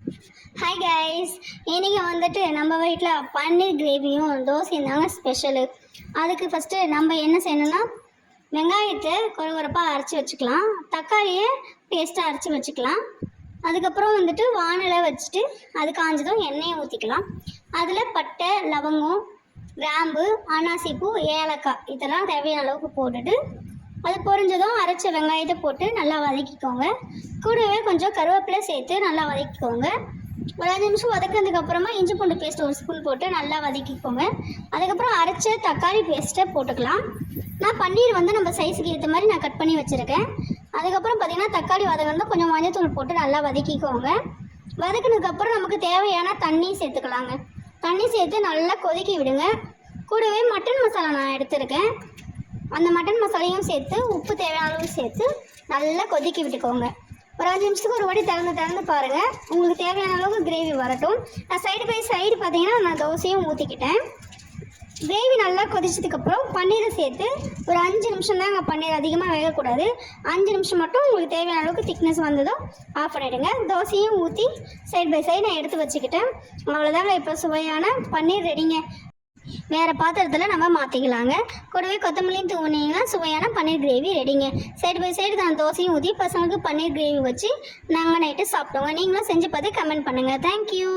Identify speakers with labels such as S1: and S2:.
S1: Hi guys, இன்றைக்கி வந்துட்டு நம்ம வீட்டில் பன்னீர் கிரேவியும் தோசையும் தாங்க ஸ்பெஷலு. அதுக்கு ஃபஸ்ட்டு நம்ம என்ன செய்யணும்னா, வெங்காயத்தை கொரகொரப்பாக அரைச்சி வச்சுக்கலாம், தக்காளியை பேஸ்ட்டாக அரைச்சி வச்சுக்கலாம். அதுக்கப்புறம் வந்துட்டு வானலை வச்சுட்டு அது காஞ்சதும் எண்ணெயை ஊற்றிக்கலாம். அதில் பட்டை, லவங்கம், கிராம்பு, அன்னாசிப்பூ, ஏலக்காய் இதெல்லாம் தேவையான அளவுக்கு போட்டுட்டு அது பொரிஞ்சதும் அரைச்ச வெங்காயத்தை போட்டு நல்லா வதக்கிக்கோங்க. கூடவே கொஞ்சம் கருவேப்பிலை சேர்த்து நல்லா வதக்கிக்கோங்க. ஒரு 5 நிமிஷம் வதக்கினதுக்கப்புறமா இஞ்சி பூண்டு பேஸ்ட் 1 ஸ்பூன் போட்டு நல்லா வதக்கிக்கோங்க. அதுக்கப்புறம் அரைச்ச தக்காளி பேஸ்ட்டை போட்டுக்கலாம். நான் பன்னீர் வந்து நம்ம சைஸுக்கு ஏற்ற மாதிரி நான் கட் பண்ணி வச்சுருக்கேன். அதுக்கப்புறம் பார்த்திங்கன்னா தக்காளி வதங்கினா கொஞ்சம் மஞ்சத்தூள் போட்டு நல்லா வதக்கிக்கோங்க. வதக்கினதுக்கப்புறம் நமக்கு தேவையான தண்ணி சேர்த்துக்கலாங்க. தண்ணி சேர்த்து நல்லா கொதிக்க விடுங்க. கூடவே மட்டன் மசாலா நான் எடுத்துருக்கேன். அந்த மட்டன் மசாலையும் சேர்த்து உப்பு தேவையான அளவு சேர்த்து நல்லா கொதிக்க விட்டுக்கோங்க. ஒரு 5 நிமிஷத்துக்கு ஒரு வாட்டி திறந்து பாருங்கள். உங்களுக்கு தேவையான அளவுக்கு கிரேவி வரட்டும். நான் சைடு பை சைடு பார்த்தீங்கன்னா நான் தோசையும் ஊற்றிக்கிட்டேன். கிரேவி நல்லா கொதிச்சதுக்கப்புறம் பன்னீரை சேர்த்து ஒரு 5 நிமிஷம் தாங்க. பன்னீர் அதிகமாக வேகக்கூடாது. 5 நிமிஷம் மட்டும் உங்களுக்கு தேவையான அளவுக்கு திக்னஸ் வந்ததும் ஆஃப் பண்ணிவிடுங்க. தோசையும் ஊற்றி சைடு பை சைடு நான் எடுத்து வச்சுக்கிட்டேன். அவ்வளோதாங்க, இப்போ சுவையான பன்னீர் ரெடிங்க. வேறு பாத்திரத்தில் நம்ம மாற்றிக்கலாங்க. கூடவே கொத்தமல்லியும் தூவினீங்கன்னா சுவையான பன்னீர் கிரேவி ரெடிங்க. சைடு பை சைடு நான் தோசையும் ஊற்றி பசங்களுக்கு பன்னீர் கிரேவி வச்சு நாங்கள் நைட்டு சாப்பிட்டோங்க. நீங்களும் செஞ்சு பார்த்து கமெண்ட் பண்ணுங்கள். தேங்க்யூ.